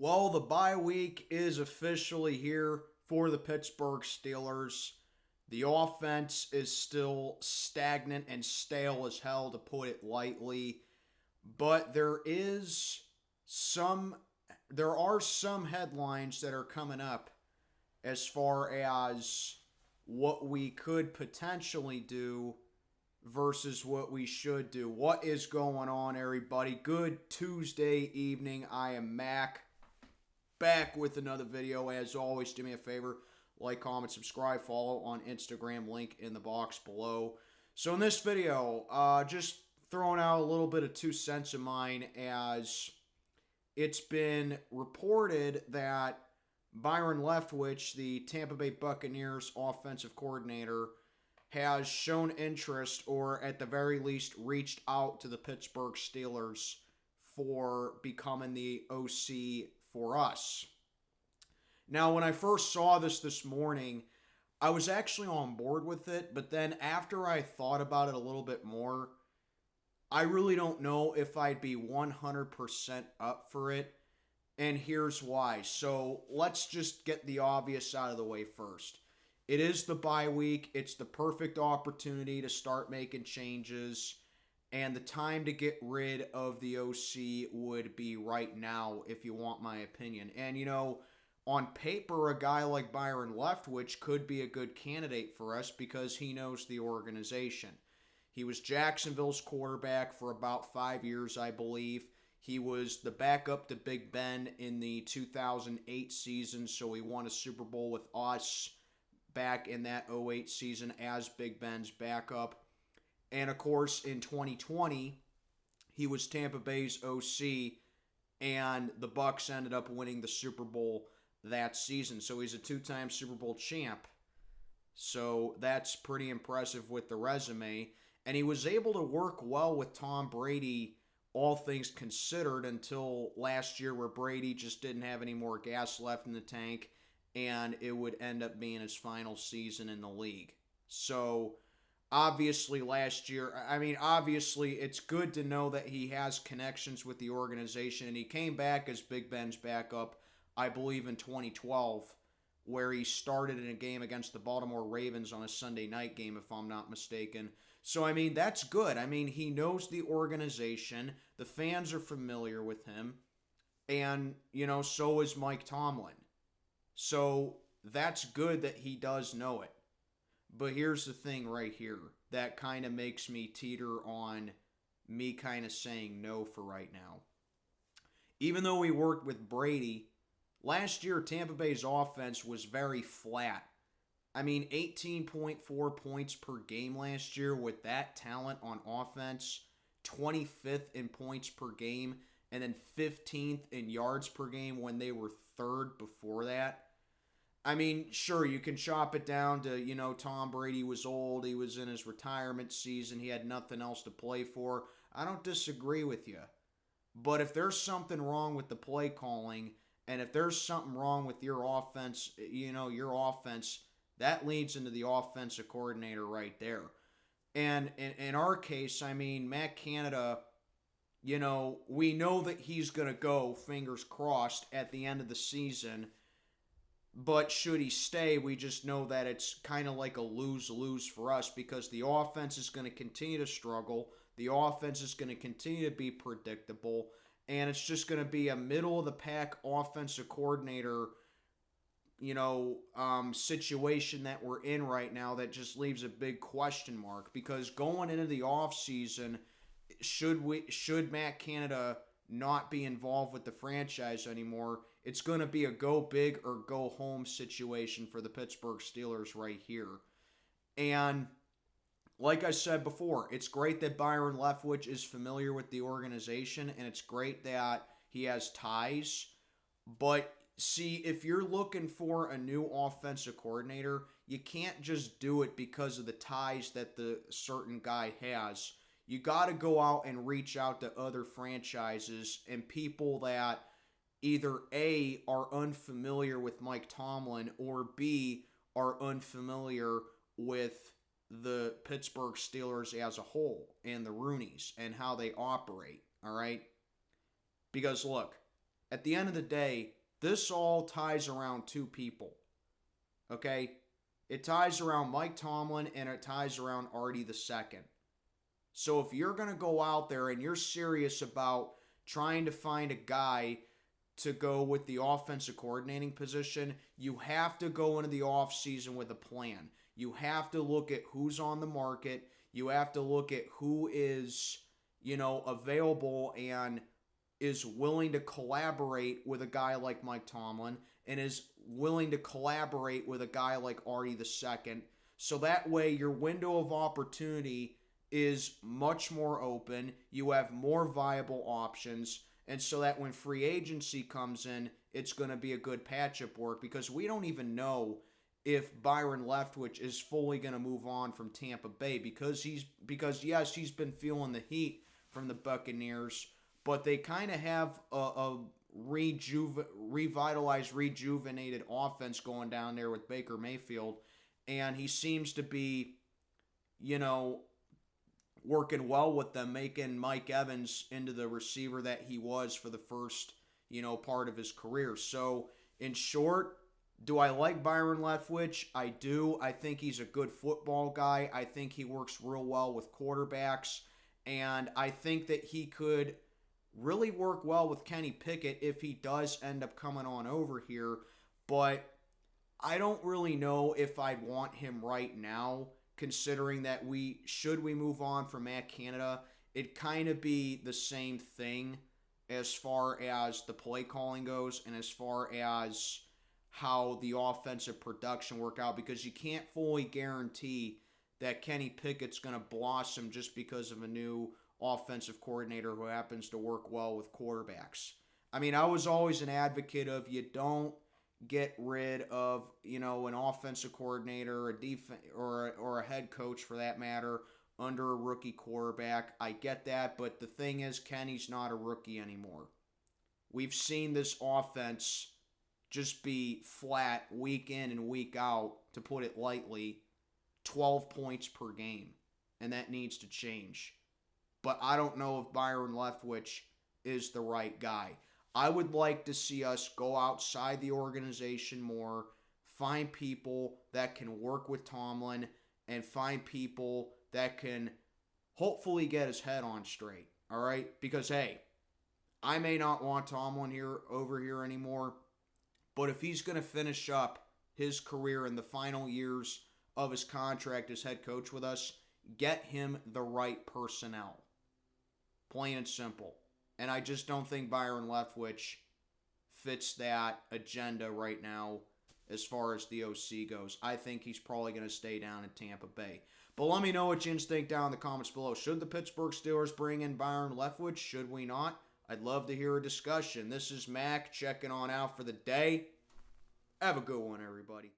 Well, the bye week is officially here for the Pittsburgh Steelers. The offense is still stagnant and stale as hell, to put it lightly, but some there are some headlines that are coming up as far as what we could potentially do versus what we should do. What is going on, everybody? Good Tuesday evening. I am Mac, back with another video. As always, do me a favor, like, comment, subscribe, follow on Instagram, link in the box below. So in this video, just throwing out a little bit of 2 cents of mine, as it's been reported that Byron Leftwhich, the Tampa Bay Buccaneers offensive coordinator, has shown interest, or at the very least reached out to the Pittsburgh Steelers for becoming the OC for us. Now, when I first saw this morning, I was actually on board with it, but then after I thought about it a little bit more, I really don't know if I'd be 100% up for it, and here's why. So let's just get the obvious out of the way first. It is the bye week. It's the perfect opportunity to start making changes, and the time to get rid of the OC would be right now, if you want my opinion. And, on paper, a guy like Byron Leftwhich could be a good candidate for us because he knows the organization. He was Jacksonville's quarterback for about 5 years, I believe. He was the backup to Big Ben in the 2008 season, so he won a Super Bowl with us back in that 08 season as Big Ben's backup. And, of course, in 2020, he was Tampa Bay's OC, and the Bucs ended up winning the Super Bowl that season. So he's a 2-time Super Bowl champ. So that's pretty impressive with the resume. And he was able to work well with Tom Brady, all things considered, until last year, where Brady just didn't have any more gas left in the tank, and it would end up being his final season in the league. So obviously last year, obviously it's good to know that he has connections with the organization, and he came back as Big Ben's backup, I believe, in 2012, where he started in a game against the Baltimore Ravens on a Sunday night game, if I'm not mistaken. So, that's good. He knows the organization. The fans are familiar with him. And, so is Mike Tomlin. So, that's good that he does know it. But here's the thing right here that kind of makes me teeter on me kind of saying no for right now. Even though we worked with Brady, last year Tampa Bay's offense was very flat. 18.4 points per game last year with that talent on offense, 25th in points per game, and then 15th in yards per game when they were third before that. Sure, you can chop it down to, Tom Brady was old, he was in his retirement season, he had nothing else to play for. I don't disagree with you. But if there's something wrong with the play calling, and if there's something wrong with your offense, your offense, that leads into the offensive coordinator right there. And in our case, Matt Canada, we know that he's going to go, fingers crossed, at the end of the season. But should he stay, we just know that it's kind of like a lose-lose for us, because the offense is going to continue to struggle. The offense is going to continue to be predictable. And it's just going to be a middle-of-the-pack offensive coordinator, situation that we're in right now that just leaves a big question mark. Because going into the offseason, should Matt Canada not be involved with the franchise anymore, it's going to be a go big or go home situation for the Pittsburgh Steelers right here. And like I said before, it's great that Byron Leftwhich is familiar with the organization, and it's great that he has ties. But see, if you're looking for a new offensive coordinator, you can't just do it because of the ties that the certain guy has. You got to go out and reach out to other franchises and people that either A, are unfamiliar with Mike Tomlin, or B, are unfamiliar with the Pittsburgh Steelers as a whole and the Rooneys and how they operate, all right? Because look, at the end of the day, this all ties around two people. Okay? It ties around Mike Tomlin and it ties around Artie II. So if you're going to go out there and you're serious about trying to find a guy to go with the offensive coordinating position, you have to go into the offseason with a plan. You have to look at who's on the market. You have to look at who is, available and is willing to collaborate with a guy like Mike Tomlin and is willing to collaborate with a guy like Artie II. So that way your window of opportunity is much more open. You have more viable options. And so that when free agency comes in, it's going to be a good patch-up work, because we don't even know if Byron Leftwhich is fully going to move on from Tampa Bay, because yes, he's been feeling the heat from the Buccaneers, but they kind of have a revitalized, rejuvenated offense going down there with Baker Mayfield, and he seems to be, working well with them, making Mike Evans into the receiver that he was for the first, part of his career. So, in short, do I like Byron Leftwhich? I do. I think he's a good football guy. I think he works real well with quarterbacks. And I think that he could really work well with Kenny Pickett if he does end up coming on over here. But I don't really know if I'd want him right now, considering that should we move on from Matt Canada, it'd kind of be the same thing as far as the play calling goes and as far as how the offensive production work out, because you can't fully guarantee that Kenny Pickett's going to blossom just because of a new offensive coordinator who happens to work well with quarterbacks. I mean, I was always an advocate of you don't get rid of, an offensive coordinator, a or a head coach for that matter, under a rookie quarterback. I get that, but the thing is, Kenny's not a rookie anymore. We've seen this offense just be flat week in and week out, to put it lightly, 12 points per game, and that needs to change. But I don't know if Byron Leftwhich is the right guy. I would like to see us go outside the organization more, find people that can work with Tomlin, and find people that can hopefully get his head on straight, all right? Because, hey, I may not want Tomlin over here anymore, but if he's going to finish up his career in the final years of his contract as head coach with us, get him the right personnel. Plain and simple. And I just don't think Byron Leftwhich fits that agenda right now as far as the OC goes. I think he's probably going to stay down in Tampa Bay. But let me know what you think down in the comments below. Should the Pittsburgh Steelers bring in Byron Leftwhich? Should we not? I'd love to hear a discussion. This is Mac checking on out for the day. Have a good one, everybody.